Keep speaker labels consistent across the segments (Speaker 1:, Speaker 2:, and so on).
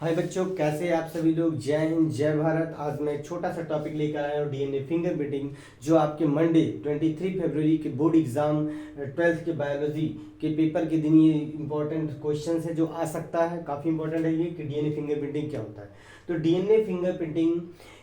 Speaker 1: हाय बच्चों, कैसे आप सभी लोग। जय हिंद, जय भारत। आज मैं एक छोटा सा टॉपिक लेकर आया हूँ, डीएनए फिंगरप्रिंटिंग, जो आपके मंडे 23 फरवरी के बोर्ड एग्जाम 12th के बायोलॉजी के पेपर के दिन ये इंपॉर्टेंट क्वेश्चन है जो आ सकता है। काफ़ी इंपॉर्टेंट है ये कि डीएनए फिंगरप्रिंटिंग क्या होता है। तो DNA fingerprinting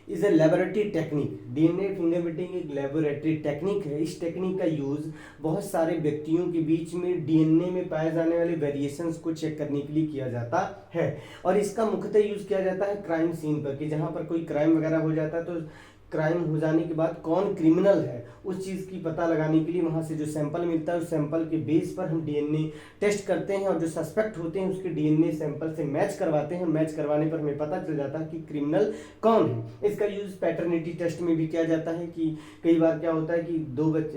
Speaker 1: is a laboratory technique. DNA fingerprinting एक लेबोरेटरी टेक्निक है। इस टेक्निक का यूज बहुत सारे व्यक्तियों के बीच में डीएनए में पाए जाने वाले वेरिएशंस को चेक करने के लिए किया जाता है। और इसका मुख्यतः यूज किया जाता है क्राइम सीन पर, कि जहां पर कोई क्राइम वगैरह हो जाता है तो क्राइम हो जाने के बाद कौन क्रिमिनल है उस चीज़ की पता लगाने के लिए वहाँ से जो सैंपल मिलता है उस सैंपल के बेस पर हम डीएनए टेस्ट करते हैं और जो सस्पेक्ट होते हैं उसके डीएनए सैंपल से मैच करवाते हैं। मैच करवाने पर हमें पता चल जाता है कि क्रिमिनल कौन है। इसका यूज़ पैटर्निटी टेस्ट में भी किया जाता है कि कई बार क्या होता है कि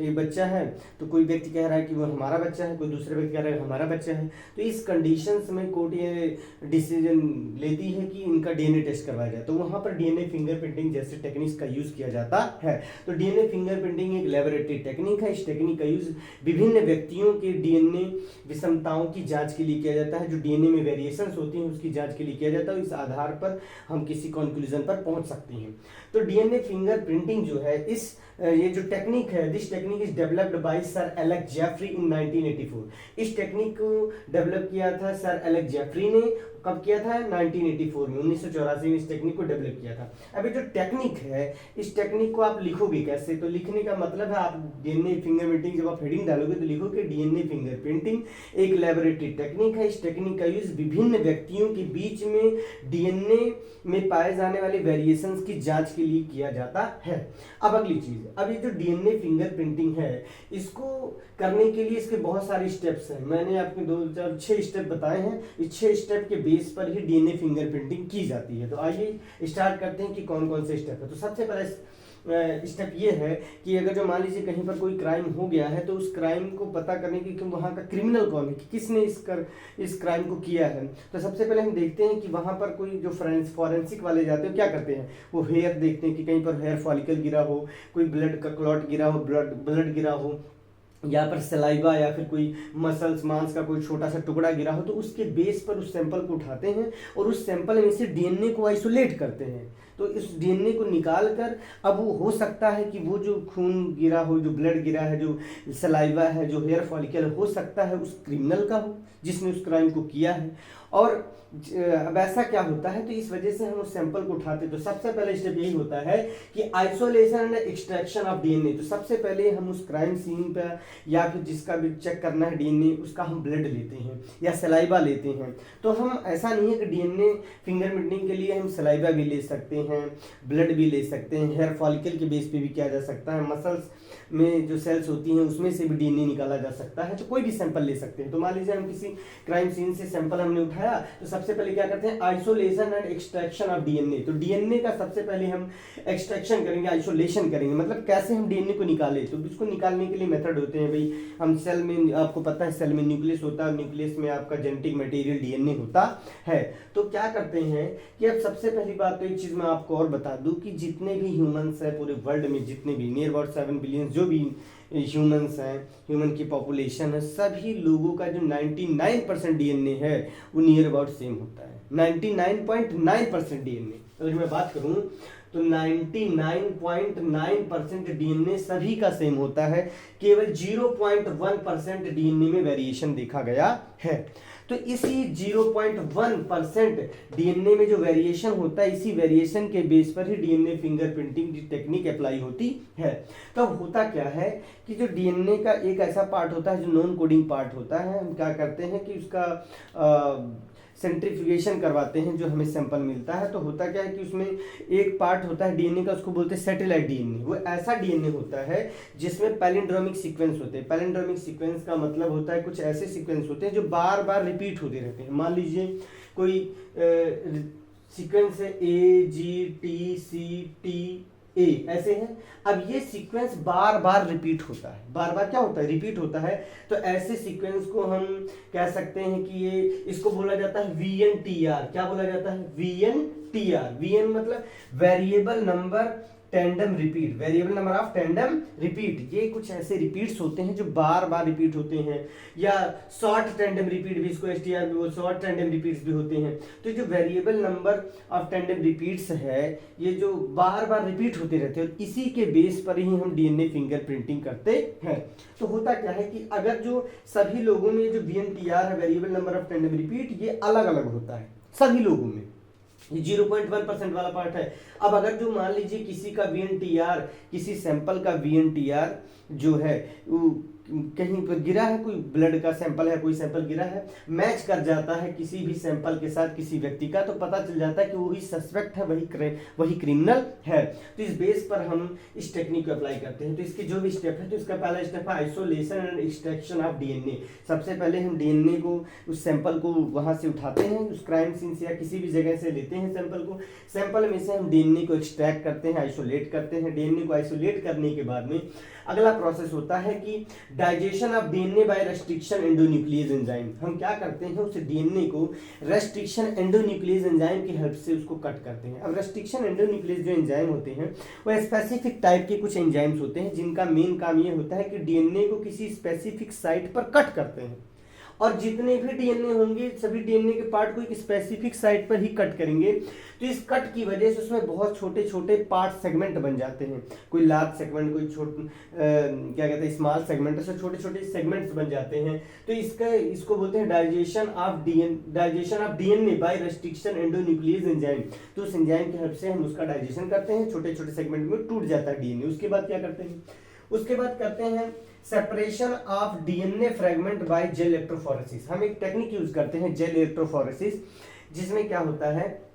Speaker 1: एक बच्चा है तो कोई व्यक्ति कह रहा है कि वो हमारा बच्चा है, कोई दूसरे व्यक्ति कह रहा है हमारा बच्चा है। तो इस कंडीशंस में कोर्ट ये डिसीजन लेती है कि इनका डीएनए टेस्ट करवाया जाए, तो वहाँ पर डीएनए फिंगरप्रिंटिंग जैसे टेक्निक्स का यूज किया जाता है। तो डीएनए फिंगरप्रिंटिंग एक लेबोरेटरी टेक्निक है। इस टेक्निक का यूज विभिन्न व्यक्तियों के डीएनए विषमताओं की जांच के लिए किया जाता है। जो डीएनए में वेरिएशंस होती हैं उसकी जांच के लिए किया जाता है। इस आधार पर हम किसी कंक्लूजन पर पहुंच सकते हैं। तो डीएनए फिंगरप्रिंटिंग जो है, ये जो टेक्निक है, this technique is developed by sir Alex Jeffrey in 1984। इस टेक्निक को डेवलप किया था सर एलेक्स जेफरी ने। कब किया था? 1984 में, 1984 में इस टेक्निक को डेवलप किया था। अभी जो टेक्निक है, इस टेक्निक को आप लिखोगे कैसे? तो लिखने का मतलब है, आप डीएनए फिंगरप्रिंटिंग जब आप हेडिंग डालोगे तो लिखोगे डीएनए फिंगरप्रिंटिंग एक लेबोरेटरी टेक्निक है। इस टेक्निक का यूज विभिन्न व्यक्तियों के बीच में डीएनए में पाए जाने वाले वेरिएशंस की जांच के लिए किया जाता है। अब अगली चीज, अब ये जो डीएनए फिंगरप्रिंटिंग है, इसको करने के लिए इसके बहुत सारे स्टेप्स हैं। मैंने आपको 6 स्टेप बताए हैं। इस 6 स्टेप के बेस पर ही डीएनए फिंगरप्रिंटिंग की जाती है। तो आइए स्टार्ट करते हैं कि कौन कौन से स्टेप है। तो सबसे पहला स्टेप ये है कि अगर जो मान लीजिए कहीं पर कोई क्राइम हो गया है तो उस क्राइम को पता करने की कि वहाँ का क्रिमिनल कौन है, कि किसने इस क्राइम को किया है। तो सबसे पहले हम देखते हैं कि वहाँ पर कोई जो फॉरेंसिक वाले जाते हैं क्या करते हैं, वो हेयर देखते हैं कि कहीं पर हेयर फॉलिकल गिरा हो, कोई ब्लड का क्लॉट गिरा हो, ब्लड गिरा हो, या पर सलाइवा या फिर कोई मसल्स मांस का कोई छोटा सा टुकड़ा गिरा हो, तो उसके बेस पर उस सैंपल को उठाते हैं और उस सैंपल में से डीएनए को आइसोलेट करते हैं। तो इस डीएनए को निकाल कर अब वो हो सकता है कि वो जो खून गिरा हो, जो ब्लड गिरा है, जो सलाइवा है, जो हेयर फॉलिकल हो सकता है उस क्रिमिनल का हो जिसने उस क्राइम को किया है। और अब ऐसा क्या होता है, तो इस वजह से हम उस सैंपल को उठाते हैं। तो सबसे पहले स्टेप यही होता है कि isolation and extraction of DNA. तो सबसे पहले हम उस क्राइम सीन पर या फिर जिसका भी चेक करना है डीएनए, उसका हम ब्लड लेते हैं या सलाइवा लेते हैं। तो हम ऐसा नहीं है कि डीएनए फिंगरप्रिंटिंग के लिए हम सलाइवा भी ले सकते हैं, ब्लड भी ले सकते हैं, हेयर फॉलिकल के बेस पे भी किया जा सकता है, मसल्स में जो सेल्स होती हैं उसमें से भी डीएनए निकाला जा सकता है। तो कोई भी सैंपल ले सकते हैं। तो मान लीजिए हम किसी क्राइम सीन से सैंपल हमने उठाया, तो सबसे पहले क्या करते हैं, isolation and extraction of DNA. तो डीएनए का सबसे पहले हम एक्सट्रैक्शन करेंगे, आइसोलेशन करेंगे। मतलब कैसे हम डीएनए को निकालें, तो इसको निकालने के लिए मेथड होते हैं भाई। हम सेल में, आपको पता है सेल में न्यूक्लियस होता है, न्यूक्लियस में आपका जेनेटिक मटेरियल डीएनए होता है। तो क्या करते हैं कि अब सबसे पहली बात तो एक चीज मैं आपको और बता दूं कि जितने भी ह्यूमंस है पूरे वर्ल्ड में, जितने भी नियर अबाउट 7 बिलियन जो भी ह्यूमंस हैं, ह्यूमन की पॉपुलेशन है, सभी लोगों का जो 99% डीएनए है वो नियर अबाउट सेम होता है। 99.9% डीएनए अगर मैं बात करूं तो 99.9% डीएनए सभी का सेम होता है। केवल 0.1% डीएनए में वेरिएशन देखा गया है। तो इसी 0.1% डीएनए में जो वेरिएशन होता है, इसी वेरिएशन के बेस पर ही डीएनए फिंगरप्रिंटिंग की टेक्निक अप्लाई होती है। तो होता क्या है कि जो डीएनए का एक ऐसा पार्ट होता है जो नॉन कोडिंग पार्ट होता है, हम क्या करते हैं कि उसका सेंट्रीफ्यूगेशन करवाते हैं जो हमें सैंपल मिलता है। तो होता क्या है कि उसमें एक पार्ट होता है डीएनए का, उसको बोलते हैं सैटेलाइट डीएनए। वो ऐसा डीएनए होता है जिसमें पैलिंड्रोमिक सीक्वेंस होते हैं। पैलिंड्रोमिक सीक्वेंस का मतलब होता है कुछ ऐसे सीक्वेंस होते हैं जो बार बार रिपीट होते रहते हैं। मान लीजिए कोई सीक्वेंस है AGTCT ए, ऐसे हैं। अब ये सीक्वेंस बार बार रिपीट होता है, बार बार क्या होता है, रिपीट होता है। तो ऐसे सीक्वेंस को हम कह सकते हैं कि ये, इसको बोला जाता है VNTR। क्या बोला जाता है? VNTR। VN मतलब variable number tandem repeat, variable number of tandem repeat, ये कुछ ऐसे रिपीट्स होते हैं जो बार बार रिपीट होते हैं, या शॉर्ट टेंडम रिपीट भी, इसको एसटीआर भी बोल, शॉर्ट टेंडम रिपीट्स भी होते हैं। तो जो variable number of tandem repeats है, ये जो बार बार रिपीट होते रहते हैं, और इसी के बेस पर ही हम डीएनए फिंगरप्रिंटिंग करते हैं। तो होता क्या है कि अगर जो सभी लोगों में जो वीएनटीआर है, variable number of tandem repeat, ये अलग अलग होता है सभी लोगों में, ये 0.1% वाला पार्ट है। अब अगर जो मान लीजिए किसी का वीएनटीआर, किसी सैंपल का वीएनटीआर जो है वो कहीं पर गिरा है, कोई ब्लड का सैंपल है, कोई सैंपल गिरा है, मैच कर जाता है किसी भी सैंपल के साथ किसी व्यक्ति का, तो पता चल जाता है कि वही सस्पेक्ट है, वही क्रिमिनल है। तो इस बेस पर हम इस टेक्निक को अप्लाई करते हैं। तो इसके जो भी स्टेप है, तो इसका पहला स्टेप है isolation and extraction of DNA. सबसे पहले हम डीएनए को, उस सैंपल को वहां से उठाते हैं, उस क्राइम सीन से या किसी भी जगह से लेते हैं सैंपल को, सैंपल में से हम डीएनए को एक्सट्रैक्ट करते हैं, आइसोलेट करते हैं। डीएनए को आइसोलेट करने के बाद में अगला प्रोसेस होता है कि digestion of DNA by restriction endonuclease enzyme. हम क्या करते हैं, उस डीएनए को रेस्ट्रिक्शन एंडोन्यूक्लियस एंजाइम की हेल्प से उसको कट करते हैं। अब रेस्ट्रिक्शन एंडोन्यूक्लियस जो एंजाइम होते हैं वो स्पेसिफिक टाइप के कुछ एंजाइम्स होते हैं, जिनका मेन काम ये होता है कि डीएनए को किसी स्पेसिफिक साइट पर कट करते हैं, और जितने भी डीएनए होंगे सभी डीएनए के पार्ट को एक स्पेसिफिक साइट पर ही कट करेंगे। तो इस कट की वजह से उसमें बहुत छोटे छोटे पार्ट सेगमेंट बन जाते हैं, कोई लार्ज सेगमेंट, कोई क्या कहते हैं स्मॉल सेगमेंट, ऐसे छोटे छोटे सेगमेंट्स बन जाते हैं। तो इसको बोलते हैं digestion of DNA by restriction endonuclease enzyme. तो उस एंजाइम की हेल्प से हम उसका डाइजेशन करते हैं, छोटे छोटे सेगमेंट में टूट जाता है डीएनए। उसके बाद क्या करते हैं, उसके बाद करते हैं separation of DNA fragment by gel electrophoresis. हम एक टेक्निक यूज करते हैं जेल इलेक्ट्रोफोरेसिस, जिसमें क्या होता है,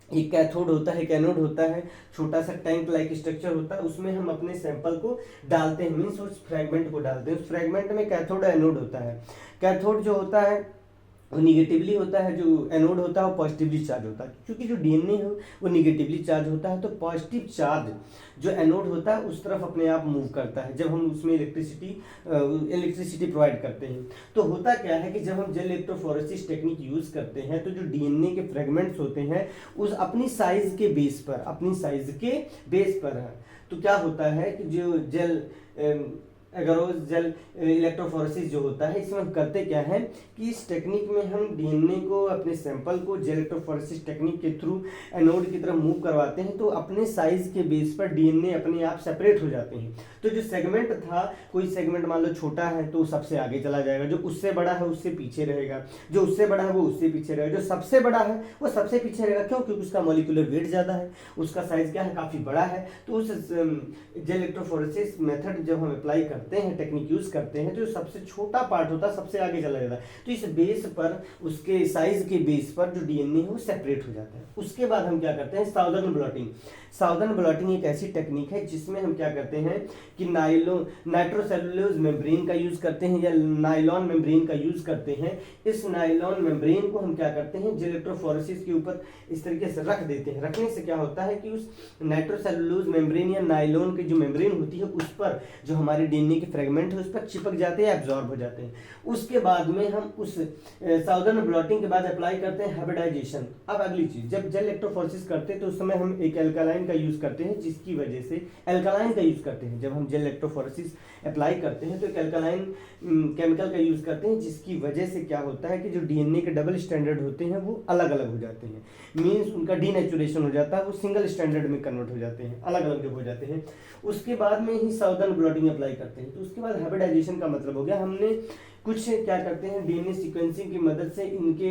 Speaker 1: एक कैथोड होता है, एक एनोड होता है, छोटा सा टैंक लाइक स्ट्रक्चर होता है, उसमें हम अपने सैंपल को डालते हैं, मीन्स उस फ्रेगमेंट को डालते हैं। उस फ्रेगमेंट में कैथोड एनोड होता है। कैथोड जो होता है वो निगेटिवली होता है, जो एनोड होता है वो पॉजिटिवली चार्ज होता है। क्योंकि जो डीएनए है वो निगेटिवली चार्ज होता है, तो पॉजिटिव चार्ज जो एनोड होता है उस तरफ अपने आप मूव करता है जब हम उसमें इलेक्ट्रिसिटी प्रोवाइड करते हैं। तो होता क्या है कि जब हम जेल इलेक्ट्रोफोरेसिस टेक्निक यूज करते हैं, तो जो डीएनए के फ्रेगमेंट्स होते हैं उस अपनी साइज के बेस पर है। तो क्या होता है कि जो जेल एगरोस जेल इलेक्ट्रोफोरेसिस जो होता है, इसमें हम करते क्या है कि इस टेक्निक में हम डीएनए को, अपने सैंपल को जेल इलेक्ट्रोफोरेसिस टेक्निक के थ्रू एनोड की तरफ मूव करवाते हैं, तो अपने साइज के बेस पर डीएनए अपने आप सेपरेट हो जाते हैं। तो जो सेगमेंट था, कोई सेगमेंट मान लो छोटा है तो सबसे आगे चला जाएगा, जो उससे बड़ा है उससे पीछे रहेगा, जो उससे बड़ा है वो उससे पीछे रहेगा, जो सबसे बड़ा है वो सबसे पीछे रहेगा। क्यों? क्योंकि उसका मॉलिक्यूलर वेट ज़्यादा है, उसका साइज क्या है, काफ़ी बड़ा है। तो उस जेल इलेक्ट्रोफोरेसिस मेथड जब हम अप्लाई करते हैं, टेक्निक यूज करते हैं, तो सबसे छोटा पार्ट होता है सबसे आगे चला जाता है। तो इस बेस पर, उसके साइज के बेस पर जो डीएनए है वो सेपरेट हो जाता है। उसके बाद हम क्या करते हैं, साउदर्न ब्लॉटिंग। साउदर्न ब्लॉटिंग एक ऐसी टेक्निक है जिसमें हम क्या करते हैं कि नाइट्रोसेलुलोज मेम्ब्रेन का यूज करते हैं या नाइलॉन मेम्ब्रेन का यूज करते हैं। इस नाइलॉन मेम्ब्रेन को हम क्या करते हैं, जेल इलेक्ट्रोफोरेसिस के ऊपर इस तरीके से रख देते हैं। रखने से क्या होता है कि उस नाइट्रोसेलुलोज मेम्ब्रेन या नाइलॉन की जो मेम्ब्रेन होती है उस पर जो हमारे डीएनए के फ्रेगमेंट है उस पर चिपक जाते हैं, एब्जॉर्ब हो जाते हैं। उसके बाद में हम उस साउदर्न ब्लॉटिंग के बाद अप्लाई करते हैं हाइब्रिडाइजेशन। अब अगली चीज, जब जेल इलेक्ट्रोफोरेसिस करते हैं तो उस समय हम एक एल्कालाइन का यूज करते हैं, जिसकी वजह से एल्कालाइन का यूज करते हैं। जब हम जेल इलेक्ट्रोफोरेसिस अप्लाई करते हैं तो एक एल्कालाइन केमिकल का यूज करते हैं, जिसकी वजह से क्या होता है कि जो डीएनए के डबल स्टैंडर्ड होते हैं वो अलग अलग हो जाते हैं, मीन्स उनका डीनेचुरेशन हो जाता है, वो सिंगल स्टैंडर्ड में कन्वर्ट हो जाते हैं, अलग अलग जब हो जाते हैं। उसके बाद में ही साउदर्न ब्लॉटिंग अप्लाई करते हैं। तो उसके बाद हाइब्रिडाइजेशन का मतलब हो गया, हमने कुछ क्या करते हैं डीएनए सीक्वेंसिंग की मदद से इनके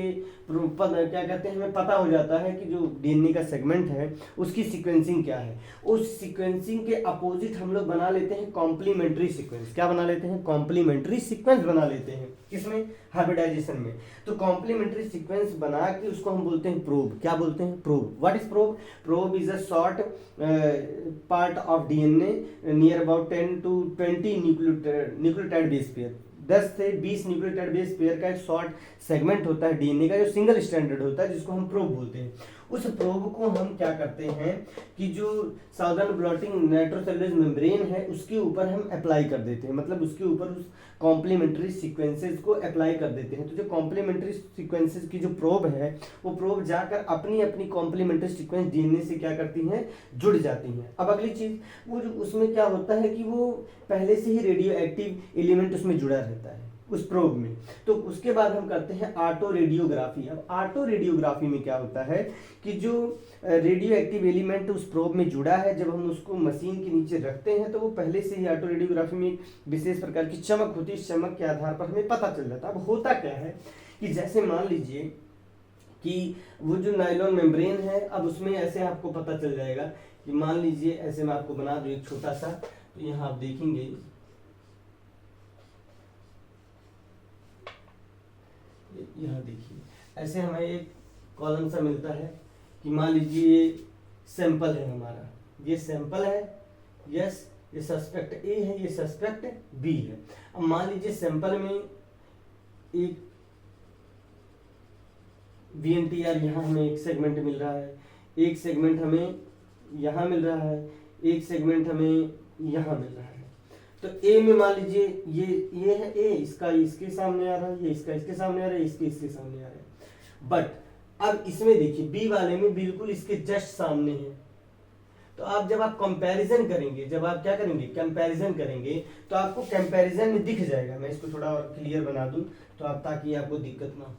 Speaker 1: क्या कहते हैं, हमें पता हो जाता है कि जो डीएनए का सेगमेंट है उसकी सीक्वेंसिंग क्या है। उस सीक्वेंसिंग के अपोजिट हम लोग बना लेते हैं कॉम्प्लीमेंट्री सीक्वेंस। क्या बना लेते हैं, कॉम्प्लीमेंट्री सीक्वेंस बना लेते हैं। किसमें, हाइब्रिडाइजेशन में। तो कॉम्प्लीमेंट्री सीक्वेंस बना के उसको हम बोलते हैं प्रोब। क्या बोलते हैं, probe. What is probe? Probe is a short part of DNA near about 10 to 20 nucleotide base pair. 10 से 20 न्यूक्लियोटाइड बेस पेयर का एक शॉर्ट सेगमेंट होता है डीएनए का, जो सिंगल स्टैंडर्ड होता है, जिसको हम प्रोब बोलते हैं। उस प्रोब को हम क्या करते हैं कि जो साउदर्न ब्लॉटिंग नाइट्रोसेलुलोज मेम्ब्रेन है उसके ऊपर हम अप्लाई कर देते हैं, मतलब उसके ऊपर उस कॉम्प्लीमेंट्री सीक्वेंसेस को अप्लाई कर देते हैं। तो जो कॉम्प्लीमेंट्री सीक्वेंसेस की जो प्रोब है वो प्रोब जाकर अपनी अपनी कॉम्प्लीमेंट्री सीक्वेंस डीएनए से क्या करती हैं, जुड़ जाती हैं। अब अगली चीज वो जो उसमें क्या होता है कि वो पहले से ही रेडियो एक्टिव एलिमेंट उसमें जुड़ा रहता है उस प्रोब में। तो उसके बाद हम करते हैं ऑटो रेडियोग्राफी। अब ऑटो रेडियोग्राफी में क्या होता है कि जो रेडियो एक्टिव एलिमेंट उस प्रोब में जुड़ा है, जब हम उसको मशीन के नीचे रखते हैं तो वो पहले से ही ऑटो रेडियोग्राफी में एक विशेष प्रकार की चमक होती है। इस चमक के आधार पर हमें पता चल जाता है। अब होता क्या है कि जैसे मान लीजिए कि वो जो नायलॉन मेम्ब्रेन है, अब उसमें ऐसे आपको पता चल जाएगा कि मान लीजिए ऐसे मैं आपको बना दूं एक छोटा सा, तो यहाँ आप देखेंगे यहाँ देखिए ऐसे हमें एक कॉलम सा मिलता है कि मान लीजिए ये सैंपल है हमारा, ये सैंपल है, यस, ये सस्पेक्ट ए है, ये सस्पेक्ट बी है। अब मान लीजिए सैंपल में एक VNTR यहाँ हमें एक सेगमेंट मिल रहा है, एक सेगमेंट हमें यहाँ मिल रहा है, एक सेगमेंट हमें यहाँ मिल रहा है। तो ए में मान लीजिए ये है ए, इसका इसके सामने आ रहा है, ये इसका इसके सामने आ रहा है, इसके इसके सामने आ रहा है। बट अब इसमें देखिए बी वाले में बिल्कुल इसके जस्ट सामने है। तो आप जब आप कंपैरिजन करेंगे, जब आप क्या करेंगे, कंपैरिजन करेंगे, तो आपको कंपैरिजन में दिख जाएगा। मैं इसको थोड़ा और क्लियर बना दूं तो आप, ताकि आपको दिक्कत ना हो।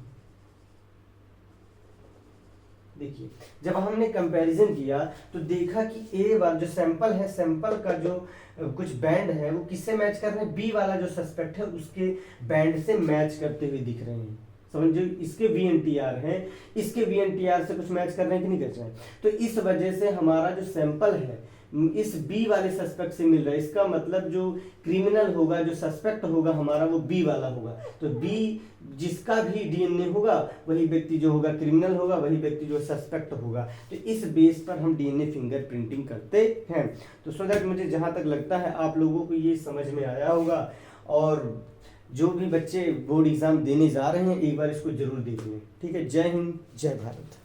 Speaker 1: देखिए जब हमने कंपैरिजन किया तो देखा कि ए वाला जो सैंपल है, सैंपल का जो कुछ बैंड है वो किससे मैच कर रहे हैं, बी वाला जो सस्पेक्ट है उसके बैंड से मैच करते हुए दिख रहे हैं। समझो इसके VNTR हैं, इसके VNTR से कुछ मैच कर रहे हैं कि नहीं कर रहे हैं। तो इस वजह से हमारा जो सैंपल है इस बी वाले सस्पेक्ट से मिल रहा है। इसका मतलब जो क्रिमिनल होगा, जो सस्पेक्ट होगा हमारा, वो बी वाला होगा। तो बी जिसका भी DNA होगा वही व्यक्ति जो होगा क्रिमिनल होगा, वही व्यक्ति जो सस्पेक्ट होगा। तो इस बेस पर हम DNA फिंगरप्रिंटिंग करते हैं। तो सो दैट मुझे जहां तक लगता है आप लोगों को ये समझ में आया होगा। और जो भी बच्चे बोर्ड एग्जाम देने जा रहे हैं एक बार इसको जरूर देख लें। ठीक है, जय हिंद, जय भारत।